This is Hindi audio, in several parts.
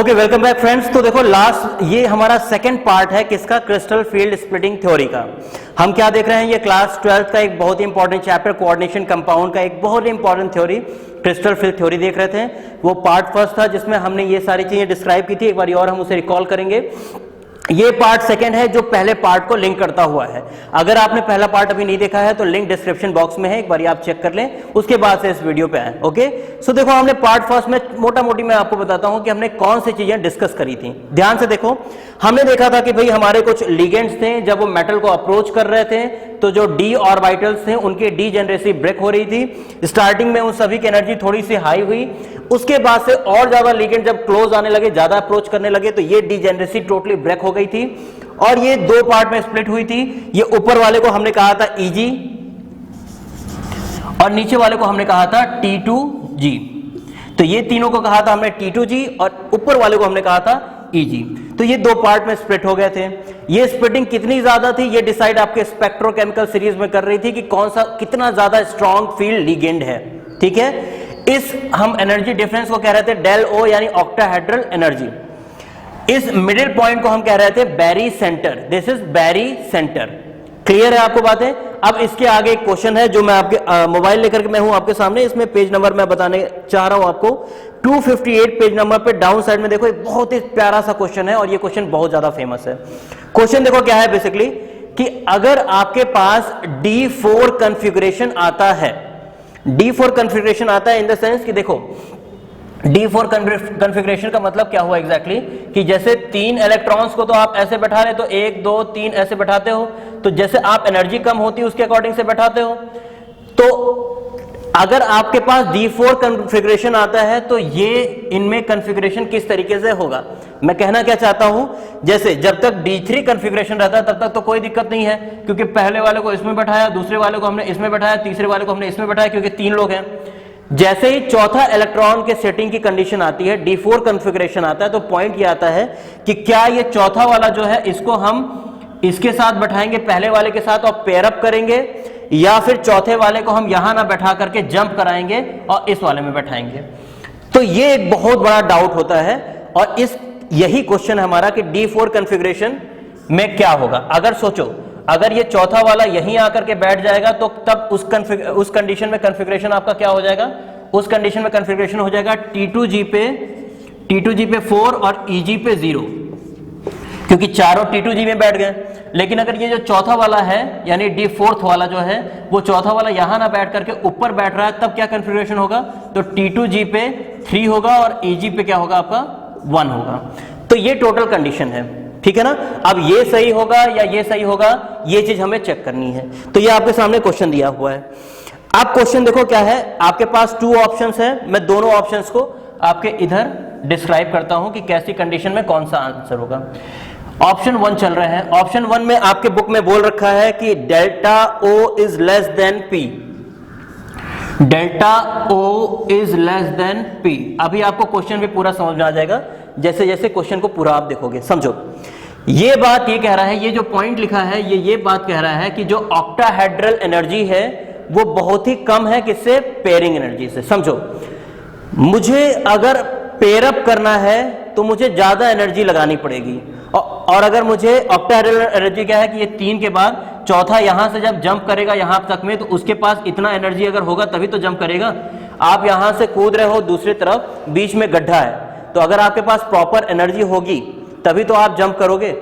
Okay, welcome back friends. तो देखो लास्ट ये हमारा सेकंड पार्ट है किसका, क्रिस्टल फील्ड स्प्लिटिंग थ्योरी का। हम क्या देख रहे हैं, ये क्लास 12th का एक बहुत ही इंपॉर्टेंट चैप्टर कोऑर्डिनेशन कंपाउंड का एक बहुत ही important theory crystal field theory देख रहे थे। वो पार्ट फर्स्ट था जिसमें हमने ये सारी चीजें डिस्क्राइब की थी। एक बार और हम उसे रिकॉल करेंगे। ये पार्ट सेकंड है जो पहले पार्ट को लिंक करता हुआ है। अगर आपने पहला पार्ट अभी नहीं देखा है तो लिंक डिस्क्रिप्शन बॉक्स में है, एक बार आप चेक कर लें, उसके बाद से इस वीडियो पे आए। ओके, सो देखो हमने पार्ट फर्स्ट में मोटा मोटी मैं आपको बताता हूं कि हमने कौन सी चीजें डिस्कस करी थी। ध्यान से देखो, हमने देखा था कि भाई हमारे कुछ लिगेंड्स थे, जब वो मेटल को अप्रोच कर रहे थे तो जो डी ऑर्बिटल्स थे उनकी डीजेनरेसी ब्रेक हो रही थी। स्टार्टिंग में उन सभी की एनर्जी थोड़ी सी हाई हुई, उसके बाद से और ज्यादा लिगेंड जब क्लोज आने लगे, ज्यादा अप्रोच करने लगे, तो ये डीजेनरेसी टोटली ब्रेक हो गई थी और ये दो पार्ट में स्प्लिट हुई थी। ये ऊपर वाले को हमने कहा था Eg और नीचे वाले को हमने कहा था T2G। तो ये तीनों को कहा था हमने T2G और ऊपर वाले को हमने कहा था Eg। तो ये दो पार्ट में स्प्लिट हो गए थे। ये स्प्लिटिंग कितनी ज्यादा थी ये डिसाइड आपके स्पेक्ट्रोकेमिकल सीरीज में कर रही थी कि कौन सा कितना ज्यादा स्ट्रॉन्ग फील्ड लिगेंड है। ठीक है, इस हम एनर्जी डिफरेंस को कह रहे थे डेल ओ यानी ऑक्टाहेड्रल एनर्जी। इस मिडिल पॉइंट को हम कह रहे थे barycentre. This is barycentre. Clear है आपको बातें? अब इसके आगे एक क्वेश्चन है जो मैं आपके मोबाइल लेकर के मैं हूं आपके सामने। इसमें पेज नंबर मैं बताने चाह रहा हूं आपको 258 पेज नंबर पे डाउन साइड में देखो, एक बहुत ही प्यारा सा क्वेश्चन है और ये क्वेश्चन बहुत ज्यादा फेमस है। क्वेश्चन देखो क्या है बेसिकली कि अगर आपके पास D4 कॉन्फ़िगरेशन आता है, D4 कॉन्फ़िगरेशन आता है इन द सेंस कि देखो D4 कॉन्फ़िगरेशन का मतलब क्या हुआ एग्जैक्टली कि जैसे 3 इलेक्ट्रॉन्स को तो आप ऐसे बैठा रहे, तो 1 2 3 ऐसे बैठाते हो, तो जैसे आप एनर्जी कम होती है उसके अकॉर्डिंग से बैठाते हो। तो अगर आपके पास D4 कॉन्फ़िगरेशन आता है तो ये इनमें कॉन्फ़िगरेशन किस तरीके से होगा। मैं कहना क्या चाहता हूं, जैसे जब तक D3 कॉन्फ़िगरेशन रहता है तब तक तो कोई दिक्कत नहीं है, क्योंकि पहले वाले को इसमें बैठाया, दूसरे वाले को हमने इसमें बैठाया, तीसरे वाले को हमने इसमें बैठाया, क्योंकि 3 लोग हैं। जैसे ही चौथा इलेक्ट्रॉन के सेटिंग की कंडीशन आती है, D4 कॉन्फ़िगरेशन आता है, तो पॉइंट ये आता है कि क्या ये चौथा वाला जो है इसको हम इसके साथ बैठाएंगे पहले वाले के साथ और पेयर अप करेंगे, या फिर चौथे वाले को हम यहां ना बैठा करके जंप कराएंगे और इस वाले में बैठाएंगे। तो ये एक बहुत बड़ा डाउट होता है और यही क्वेश्चन है हमारा कि D4 कॉन्फ़िगरेशन में क्या होगा। अगर सोचो, अगर ये चौथा वाला यहीं आकर के बैठ जाएगा तो तब उस कंडीशन में कॉन्फ़िगरेशन आपका क्या हो जाएगा, उस कंडीशन में कॉन्फ़िगरेशन हो जाएगा T2G पे 4 और Eg पे 0, क्योंकि चारों T2G में बैठ गए। लेकिन अगर ये जो चौथा वाला है यानी D4 वाला जो है वो चौथा वाला यहां ना बैठ करके ऊपर बैठ रहा है, तब क्या कॉन्फ़िगरेशन होगा, तो T2G पे 3 होगा और Eg पे क्या होगा आपका 1 होगा। तो ये टोटल कंडीशन है, ठीक है ना। अब ये सही होगा या ये सही होगा, ये चीज हमें चेक करनी है। तो ये आपके सामने क्वेश्चन दिया हुआ है। आप क्वेश्चन देखो क्या है, आपके पास 2 ऑप्शंस है। मैं दोनों ऑप्शंस को आपके इधर डिस्क्राइब करता हूं कि कैसी कंडीशन में कौन सा आंसर होगा। ऑप्शन 1 चल रहे हैं। ऑप्शन 1 में आपके बुक में बोल रखा है कि delta O is less than P। Delta O is less than P। अभी आपको क्वेश्चन भी पूरा समझ में आ जाएगा जैसे जैसे क्वेश्चन को पूरा आप देखोगे। समझो, ये बात ये कह रहा है, ये जो पॉइंट लिखा है ये बात कह रहा है कि जो ऑक्टाहेड्रल एनर्जी है वो बहुत ही कम है किससे, पेयरिंग एनर्जी से। समझो, मुझे अगर पेयर अप करना है तो मुझे ज्यादा एनर्जी लगानी पड़ेगी, और अगर मुझे ऑक्टाहेड्रल एनर्जी क्या है कि ये 3 के बाद चौथा यहां से जब जंप करेगा यहां तक में, तो उसके पास इतना एनर्जी अगर होगा तभी तो जंप करेगा। आप यहां से कूद रहे हो, दूसरी तरफ बीच में गड्ढा है, तो अगर आपके पास प्रॉपर एनर्जी होगी तभी तो आप जंप करोगे।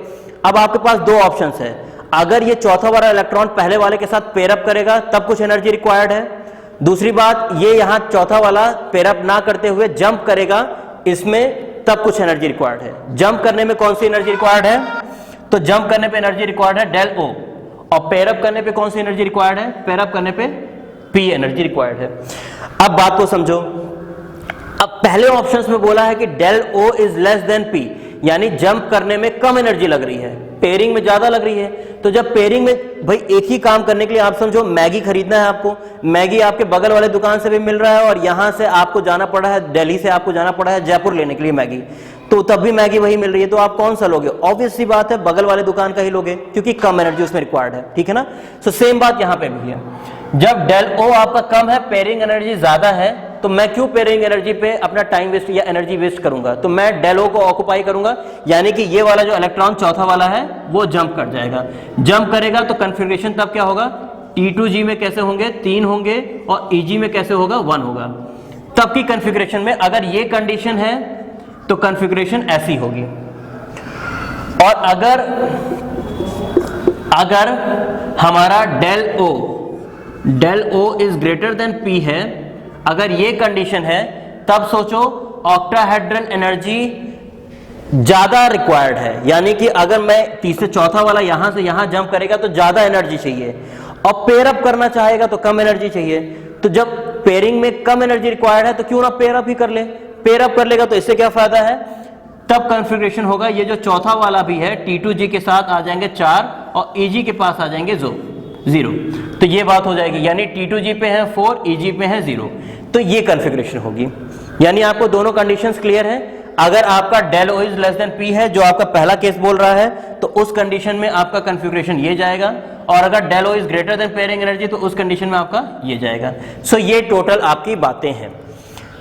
अब आपके पास 2 ऑप्शंस है। अगर ये चौथा वाला इलेक्ट्रॉन पहले वाले के साथ पेयर अप करेगा तब कुछ एनर्जी रिक्वायर्ड है। दूसरी बात, ये यहां चौथा वाला पेयर अप ना करते हुए जंप करेगा इसमें, तब कुछ एनर्जी रिक्वायर्ड है। जंप करने में कौन सी एनर्जी रिक्वायर्ड है, तो जंप करने पे एनर्जी रिक्वायर्ड है डेल O, और पेयर अप करने पे कौन सी एनर्जी रिक्वायर्ड है, पेयर अप करने पे P एनर्जी रिक्वायर्ड है। अब बात को समझो। अब पहले ऑप्शंस में बोला है कि del O is less than P, यानी जंप करने में कम एनर्जी लग रही है, पेयरिंग में ज्यादा लग रही है। तो जब पेयरिंग में भाई एक ही काम करने के लिए आप समझो मैगी खरीदना है आपको, मैगी आपके बगल वाले दुकान से भी मिल रहा है और यहां से आपको जाना पड़ा है, दिल्ली से आपको जाना पड़ा है जयपुर लेने के लिए मैगी, तो तब भी मैगी वही मिल रही है, तो आप कौन सा लोगे, ऑब्वियस सी बात है बगल वाले दुकान का ही लोगे, क्योंकि कम एनर्जी उसमें रिक्वायर्ड है। ठीक है ना। सो सेम बात यहां पे भी है। जब डेल O आपका कम है, पेयरिंग एनर्जी ज्यादा है, तो मैं क्यों पेयरिंग एनर्जी पे अपना टाइम वेस्ट या एनर्जी वेस्ट करूंगा, तो मैं डेल ओ को ऑक्यूपाई करूंगा, यानी कि ये वाला जो इलेक्ट्रॉन चौथा वाला है वो जंप कर जाएगा। जंप करेगा तो कन्फिग्रेशन तब क्या होगा, T2G में कैसे होंगे 3 होंगे और EG में कैसे होगा 1 होगा। तब की कन्फिग्रेशन में अगर ये कंडीशन है तो कन्फिग्रेशन ऐसी होगी, और अगर हमारा del O is greater than P है, अगर ये कंडीशन है तब सोचो ऑक्टाहेड्रल एनर्जी ज्यादा रिक्वायर्ड है, यानी कि अगर मैं तीसरे चौथा वाला यहां से यहां जंप करेगा तो ज्यादा एनर्जी चाहिए, और पेयर अप करना चाहेगा तो कम एनर्जी चाहिए। तो जब पेयरिंग में कम एनर्जी रिक्वायर्ड है तो क्यों ना पेयर अप ही कर ले, पेयर अप कर लेगा तो इससे क्या फायदा है, तब कॉन्फ़िगरेशन होगा ये जो चौथा वाला भी है T2G के साथ आ जाएंगे 4 और EG के पास आ जाएंगे 0, तो ये बात हो जाएगी, यानी T2G पे है 4, EG पे है 0, तो ये कॉन्फ़िगरेशन होगी। यानी आपको दोनों कंडीशंस क्लियर है। अगर आपका del O is less than P है, जो आपका पहला केस बोल रहा है, तो उस कंडीशन में आपका कॉन्फ़िगरेशन ये जाएगा, और अगर del O is greater than pairing energy तो उस कंडीशन में आपका ये जाएगा। सो ये टोटल आपकी बातें हैं।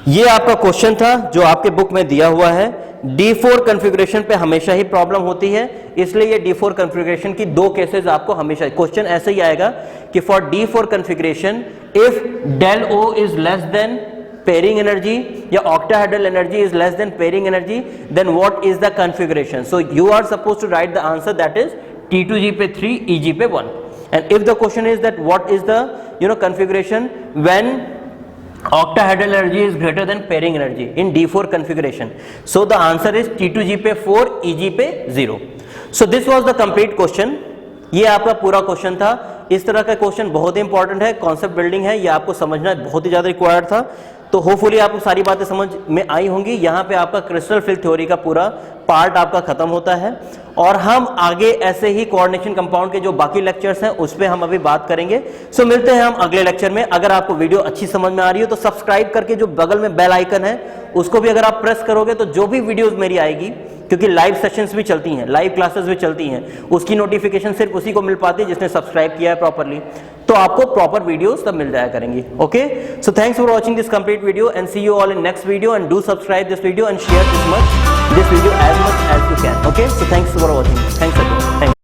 ये आपका क्वेश्चन था जो आपके बुक में दिया हुआ है। D4 कॉन्फ़िगरेशन पे हमेशा ही प्रॉब्लम होती है, इसलिए ये D4 कॉन्फ़िगरेशन की 2 केसेस आपको हमेशा क्वेश्चन ऐसे ही आएगा कि for D4 configuration if del O is less than pairing energy या octahedral energy is less than pairing energy, then what is the configuration. So you are suppose to write the answer that is T2G पे 3, EG पे 1, and if the question is that what is the configuration when octahedral energy is greater than pairing energy in D4 configuration, so the answer is T2G पे 4, EG पे 0. So this was the complete question. ये आपका पूरा क्वेश्चन था। इस तरह का क्वेश्चन बहुत ही इंपॉर्टेंट है, कॉन्सेप्ट बिल्डिंग है, ये आपको समझना बहुत ही ज्यादा रिक्वायर्ड था। तो होपफुली आपको सारी बातें समझ में आई होंगी। यहाँ पे आपका क्रिस्टल फिल थ्योरी का पूरा पार्ट आपका खत्म होता है, और हम आगे ऐसे ही कोऑर्डिनेशन कंपाउंड के जो बाकी लेक्चर्स हैं उस पर हम अभी बात करेंगे। सो मिलते हैं हम अगले लेक्चर में। अगर आपको वीडियो अच्छी समझ में आ रही हो तो सब्सक्राइब करके जो बगल में बेल आइकन है उसको भी अगर आप प्रेस करोगे तो जो भी वीडियोस मेरी आएगी, क्योंकि लाइव सेशंस भी चलती हैं, लाइव क्लासेस भी चलती हैं, उसकी नोटिफिकेशन सिर्फ उसी को मिल पाती है जिसने सब्सक्राइब किया है प्रॉपरली, तो आपको प्रॉपर वीडियोस तब मिल जाया करेंगी। Okay, so thanks for watching this complete video and see you all in next video, and do subscribe this video and share this video as much as you can. Okay, so thanks for watching. Thanks again. Thanks.